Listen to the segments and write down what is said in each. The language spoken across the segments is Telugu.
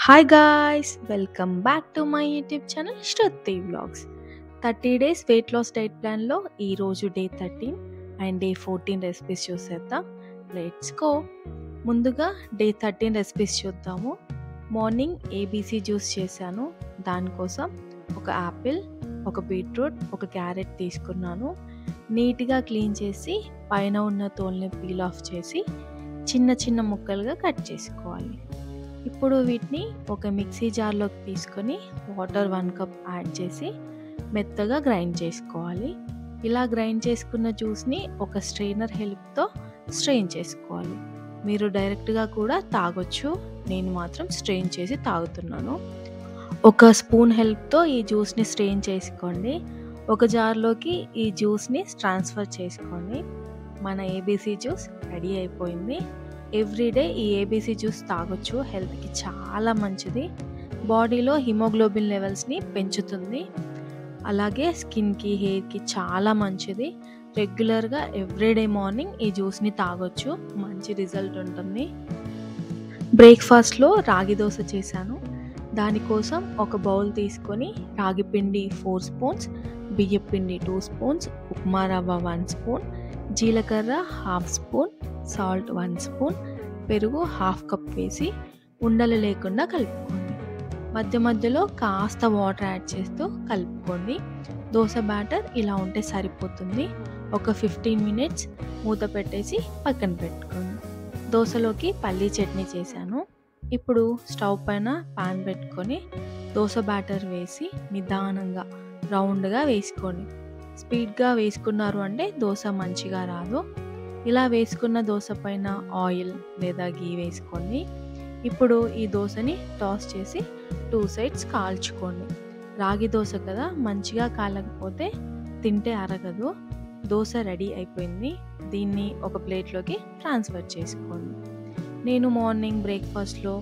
Hi guys! Welcome back to my YouTube channel Shruti vlogs. 30 days weight loss diet ప్లాన్‌లో ఈరోజు డే 13 అండ్ డే 14 రెసిపీస్ చూసేద్దాం. Let's go! ముందుగా డే 13 రెసిపీస్ చూద్దాము. మార్నింగ్ ఏబీసీ జ్యూస్ చేశాను. దానికోసం ఒక యాపిల్, ఒక బీట్రూట్, ఒక క్యారెట్ తీసుకున్నాను. నీట్‌గా క్లీన్ చేసి పైన ఉన్న తోలుని పీల్ ఆఫ్ చేసి చిన్న చిన్న ముక్కలుగా కట్ చేసుకోవాలి. ఇప్పుడు వీటిని ఒక మిక్సీ జార్లోకి తీసుకొని వాటర్ 1 కప్ యాడ్ చేసి మెత్తగా గ్రైండ్ చేసుకోవాలి. ఇలా గ్రైండ్ చేసుకున్న జ్యూస్ని ఒక స్ట్రెయినర్ హెల్ప్తో స్ట్రెయిన్ చేసుకోవాలి. మీరు డైరెక్ట్గా కూడా తాగొచ్చు. నేను మాత్రం స్ట్రెయిన్ చేసి తాగుతున్నాను. ఒక స్పూన్ హెల్ప్తో ఈ జ్యూస్ని స్ట్రెయిన్ చేసుకోండి. ఒక జార్లోకి ఈ జ్యూస్ని ట్రాన్స్ఫర్ చేసుకోండి. మన ఏబీసీ జ్యూస్ రెడీ అయిపోయింది. ఎవ్రీడే ఈ ఏబీసీ జ్యూస్ తాగొచ్చు. హెల్త్కి చాలా మంచిది. బాడీలో హిమోగ్లోబిన్ లెవెల్స్ని పెంచుతుంది. అలాగే స్కిన్కి, హెయిర్కి చాలా మంచిది. రెగ్యులర్గా ఎవ్రీడే మార్నింగ్ ఈ జ్యూస్ని తాగొచ్చు. మంచి రిజల్ట్ ఉంటుంది. బ్రేక్ఫాస్ట్లో రాగి దోశ చేశాను. దానికోసం ఒక బౌల్ తీసుకొని రాగి పిండి 4 స్పూన్స్, బియ్యం పిండి 2 స్పూన్స్, ఉప్మా రవ్వ 1 స్పూన్, జీలకర్ర 1/2 స్పూన్, సాల్ట్ 1 స్పూన్, పెరుగు 1/2 కప్ వేసి ఉండలు లేకుండా కలుపుకోండి. మధ్య మధ్యలో కాస్త వాటర్ యాడ్ చేస్తూ కలుపుకోండి. దోశ బ్యాటర్ ఇలా ఉంటే సరిపోతుంది. ఒక 15 మినిట్స్ మూత పెట్టేసి పక్కన పెట్టుకోండి. దోశలోకి పల్లీ చట్నీ చేశాను. ఇప్పుడు స్టవ్ పైన పాన్ పెట్టుకొని దోశ బ్యాటర్ వేసి నిదానంగా రౌండ్గా వేసుకోండి. స్పీడ్గా వేసుకున్నారు అంటే దోశ మంచిగా రాదు. ఇలా వేసుకున్న దోశ పైన ఆయిల్ లేదా గీ వేసుకోండి. ఇప్పుడు ఈ దోశని టాస్ చేసి 2 సైడ్స్ కాల్చుకోండి. రాగి దోశ కదా, మంచిగా కాలకపోతే తింటే అరగదు. దోశ రెడీ అయిపోయింది. దీన్ని ఒక ప్లేట్లోకి ట్రాన్స్ఫర్ చేసుకోండి. నేను మార్నింగ్ బ్రేక్ఫాస్ట్లో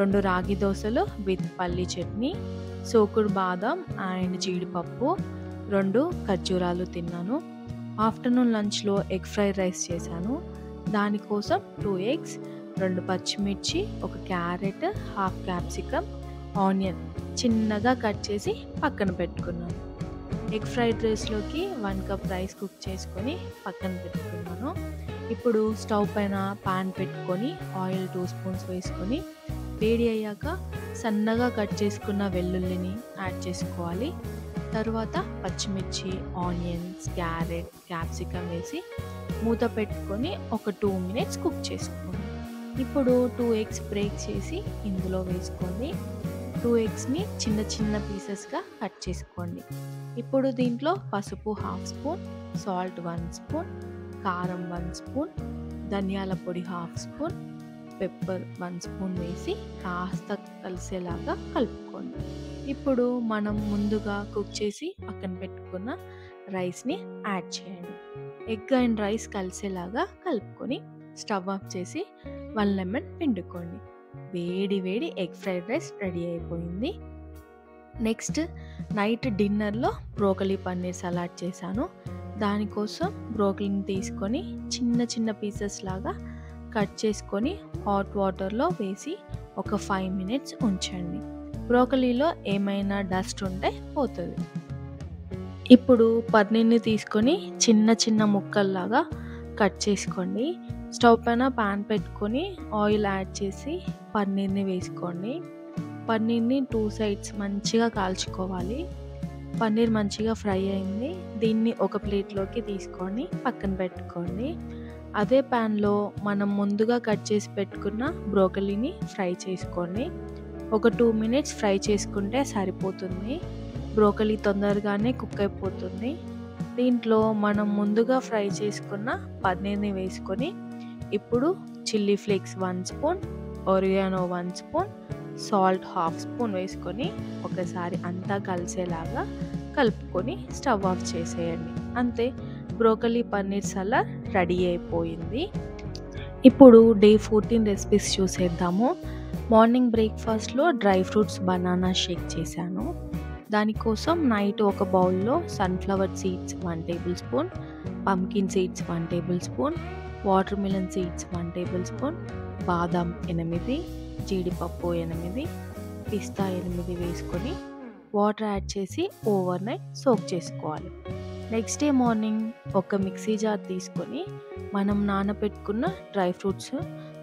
2 రాగి దోశలు విత్ పల్లీ చట్నీ, సోకుడు బాదం అండ్ జీడిపప్పు, 2 ఖర్జూరాలు తిన్నాను. ఆఫ్టర్నూన్ లంచ్లో ఎగ్ ఫ్రైడ్ రైస్ చేశాను. దానికోసం 2 ఎగ్స్, 2 పచ్చిమిర్చి, ఒక క్యారెట్, 1/2 క్యాప్సికమ్, ఆనియన్ చిన్నగా కట్ చేసి పక్కన పెట్టుకున్నాను. ఎగ్ ఫ్రైడ్ రైస్లోకి 1 కప్ రైస్ కుక్ చేసుకొని పక్కన పెట్టుకున్నాను. ఇప్పుడు స్టవ్ పైన పాన్ పెట్టుకొని ఆయిల్ 2 స్పూన్స్ వేసుకొని వేడి అయ్యాక సన్నగా కట్ చేసుకున్న వెల్లుల్లిని యాడ్ చేసుకోవాలి. తర్వాత పచ్చిమిర్చి, ఆనియన్స్, క్యారెట్, క్యాప్సికమ్ వేసి మూత పెట్టుకొని ఒక 2 మినిట్స్ కుక్ చేసుకోండి. ఇప్పుడు 2 ఎగ్స్ బ్రేక్ చేసి ఇందులో వేసుకోండి. 2 ఎగ్స్ని చిన్న చిన్న పీసెస్గా కట్ చేసుకోండి. ఇప్పుడు దీంట్లో పసుపు 1/2 స్పూన్, సాల్ట్ 1 స్పూన్, కారం 1 స్పూన్, ధనియాల పొడి 1/2 స్పూన్, పెప్పర్ 1 స్పూన్ వేసి కాస్త కలిసేలాగా కలుపుకోండి. ఇప్పుడు మనం ముందుగా కుక్ చేసి పక్కన పెట్టుకున్న రైస్ని యాడ్ చేయండి. ఎగ్ అండ్ రైస్ కలిసేలాగా కలుపుకొని స్టవ్ ఆఫ్ చేసి 1 లెమన్ పిండుకోండి. వేడి వేడి ఎగ్ ఫ్రైడ్ రైస్ రెడీ అయిపోయింది. నెక్స్ట్ నైట్ డిన్నర్లో బ్రోకలీ పన్నీర్ సలాడ్ చేశాను. దానికోసం బ్రోకలీని తీసుకొని చిన్న చిన్న పీసెస్ లాగా కట్ చేసుకొని హాట్ వాటర్లో వేసి ఒక 5 మినిట్స్ ఉంచండి. బ్రోకలీలో ఏమైనా డస్ట్ ఉంటే పోతుంది. ఇప్పుడు పన్నీర్ని తీసుకొని చిన్న చిన్న ముక్కల్లాగా కట్ చేసుకోండి. స్టవ్ పైన పాన్ పెట్టుకొని ఆయిల్ యాడ్ చేసి పన్నీర్ని వేసుకోండి. పన్నీర్ని 2 సైడ్స్ మంచిగా కాల్చుకోవాలి. పన్నీర్ మంచిగా ఫ్రై అయింది. దీన్ని ఒక ప్లేట్లోకి తీసుకొని పక్కన పెట్టుకోండి. అదే ప్యాన్లో మనం ముందుగా కట్ చేసి పెట్టుకున్న బ్రోకలీని ఫ్రై చేసుకోండి. ఒక 2 మినిట్స్ ఫ్రై చేసుకుంటే సరిపోతుంది. బ్రోకలీ తొందరగానే కుక్ అయిపోతుంది. దీంట్లో మనం ముందుగా ఫ్రై చేసుకున్న పన్నీర్ని వేసుకొని ఇప్పుడు chilli flakes 1 spoon, oregano 1 spoon, salt 1/2 spoon వేసుకొని ఒకసారి అంతా కలిసేలాగా కలుపుకొని స్టవ్ ఆఫ్ చేసేయండి. అంతే, బ్రోకలీ పన్నీర్ సలాడ్ రెడీ అయిపోయింది. ఇప్పుడు డే 14 రెసిపీస్ చూసేద్దాము. మార్నింగ్ బ్రేక్ఫాస్ట్లో డ్రై ఫ్రూట్స్ బనానా షేక్ చేశాను. దానికోసం నైట్ ఒక బౌల్లో sunflower seeds 1 tablespoon, pumpkin seeds 1 tablespoon, watermelon seeds 1 tablespoon, బాదం 8, జీడిపప్పు 8, పిస్తా 8 వేసుకొని వాటర్ యాడ్ చేసి ఓవర్ నైట్ సోక్ చేసుకోవాలి. నెక్స్ట్ డే మార్నింగ్ ఒక మిక్సీ జార్ తీసుకొని మనం నానబెట్టుకున్న డ్రై ఫ్రూట్స్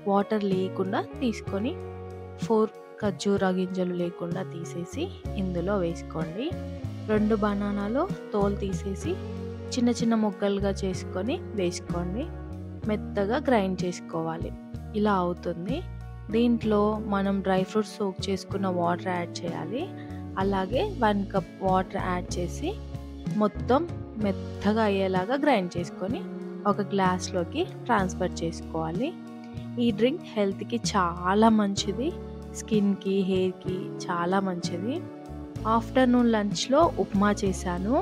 వాటర్ లేకుండా తీసుకొని 4 ఖర్జూర గింజలు లేకుండా తీసేసి ఇందులో వేసుకోండి. 2 బనానాలు తోలు తీసేసి చిన్న చిన్న ముక్కలుగా చేసుకొని వేసుకోండి. మెత్తగా గ్రైండ్ చేసుకోవాలి. ఇలా అవుతుంది. దీంట్లో మనం డ్రై ఫ్రూట్స్ సోక్ చేసుకున్న వాటర్ యాడ్ చేయాలి. అలాగే 1 కప్ వాటర్ యాడ్ చేసి మొత్తం మెత్తగా అయ్యేలాగా గ్రైండ్ చేసుకొని ఒక గ్లాస్లోకి ట్రాన్స్ఫర్ చేసుకోవాలి. ఈ డ్రింక్ హెల్త్కి చాలా మంచిది. స్కిన్కి, హెయిర్కి చాలా మంచిది. ఆఫ్టర్నూన్ లంచ్లో ఉప్మా చేశాను.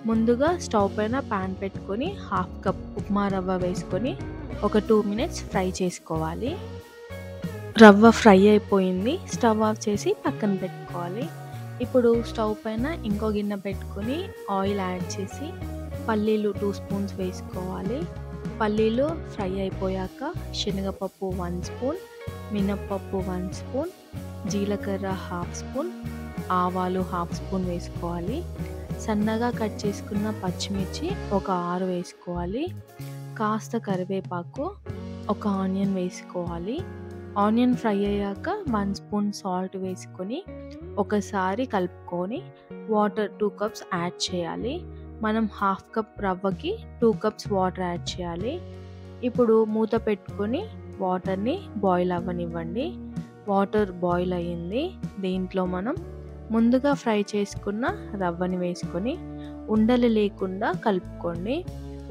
ముందుగా స్టవ్ పైన ప్యాన్ పెట్టుకొని 1/2 కప్ ఉప్మా రవ్వ వేసుకొని ఒక 2 మినిట్స్ ఫ్రై చేసుకోవాలి. రవ్వ ఫ్రై అయిపోయింది. స్టవ్ ఆఫ్ చేసి పక్కన పెట్టుకోవాలి. ఇప్పుడు స్టవ్ పైన ఇంకో గిన్నె పెట్టుకొని ఆయిల్ యాడ్ చేసి పల్లీలు 2 స్పూన్స్ వేసుకోవాలి. పల్లీలు ఫ్రై అయిపోయాక శనగపప్పు 1 స్పూన్, మినప్పప్పు 1 స్పూన్, జీలకర్ర 1/2 స్పూన్, ఆవాలు 1/2 స్పూన్ వేసుకోవాలి. సన్నగా కట్ చేసుకున్న పచ్చిమిర్చి ఒక 6 వేసుకోవాలి. కాస్త కరివేపాకు, ఒక ఆనియన్ వేసుకోవాలి. ఆనియన్ ఫ్రై అయ్యాక 1 స్పూన్ సాల్ట్ వేసుకొని ఒకసారి కలుపుకొని వాటర్ 2 కప్స్ యాడ్ చేయాలి. మనం 1/2 కప్ రవ్వకి 2 కప్స్ వాటర్ యాడ్ చేయాలి. ఇప్పుడు మూత పెట్టుకొని వాటర్ని బాయిల్ అవ్వనివ్వండి. వాటర్ బాయిల్ అయ్యింది. దీంట్లో మనం ముందుగా ఫ్రై చేసుకున్న రవ్వని వేసుకొని ఉండలు లేకుండా కలుపుకోండి.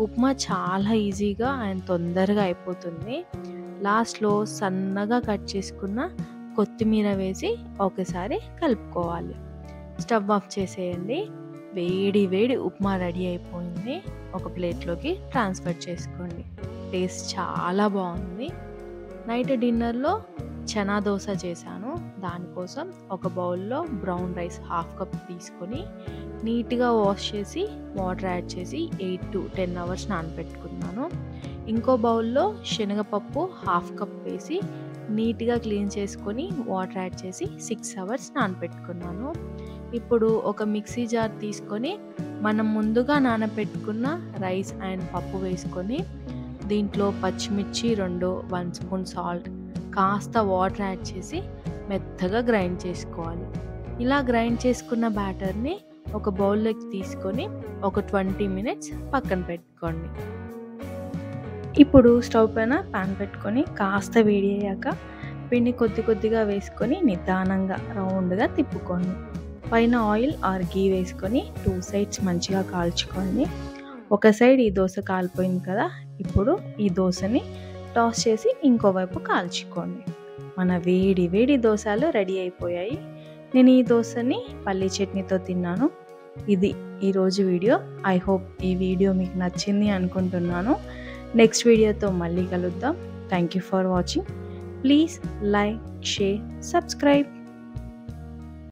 ఉప్మా చాలా ఈజీగా అండ్ తొందరగా అయిపోతుంది. లాస్ట్లో సన్నగా కట్ చేసుకున్న కొత్తిమీర వేసి ఒకసారి కలుపుకోవాలి. స్టవ్ ఆఫ్ చేసేయండి. వేడి వేడి ఉప్మా రెడీ అయిపోయింది. ఒక ప్లేట్లోకి ట్రాన్స్ఫర్ చేసుకోండి. టేస్ట్ చాలా బాగుంది. నైట్ డిన్నర్లో చనా దోశ చేశాను. దానికోసం ఒక బౌల్లో బ్రౌన్ రైస్ 1/2 కప్ తీసుకొని నీట్గా వాష్ చేసి వాటర్ యాడ్ చేసి 8 to 10 అవర్స్ నానబెట్టుకున్నాను. ఇంకో బౌల్లో శనగపప్పు 1/2 కప్ వేసి నీట్గా క్లీన్ చేసుకొని వాటర్ యాడ్ చేసి 6 అవర్స్ నానబెట్టుకున్నాను. ఇప్పుడు ఒక మిక్సీ జార్ తీసుకొని మనం ముందుగా నానబెట్టుకున్న రైస్ అండ్ పప్పు వేసుకొని దీంట్లో పచ్చిమిర్చి 2, 1 స్పూన్ సాల్ట్, కాస్త వాటర్ యాడ్ చేసి మెత్తగా గ్రైండ్ చేసుకోవాలి. ఇలా గ్రైండ్ చేసుకున్న బ్యాటర్ని ఒక బౌల్లోకి తీసుకొని ఒక 20 మినిట్స్ పక్కన పెట్టుకోండి. ఇప్పుడు స్టవ్ పైన ప్యాన్ పెట్టుకొని కాస్త వేడి అయ్యాక పిండి కొద్దిగా వేసుకొని నిదానంగా రౌండ్గా తిప్పుకోండి. పైన ఆయిల్ ఆర్ గీ వేసుకొని 2 సైడ్స్ మంచిగా కాల్చుకోండి. ఒక సైడ్ ఈ దోశ కాలిపోయింది కదా, ఇప్పుడు ఈ దోశని టాస్ చేసి ఇంకోవైపు కాల్చుకోండి. మన వేడి వేడి దోశలు రెడీ అయిపోయాయి. నేను ఈ దోశని పల్లీ చట్నీతో తిన్నాను. ఇది ఈరోజు వీడియో. ఐ హోప్ ఈ వీడియో మీకు నచ్చింది అనుకుంటున్నాను. నెక్స్ట్ వీడియోతో మళ్ళీ కలుద్దాం. Thank you for watching. Please like, share, subscribe.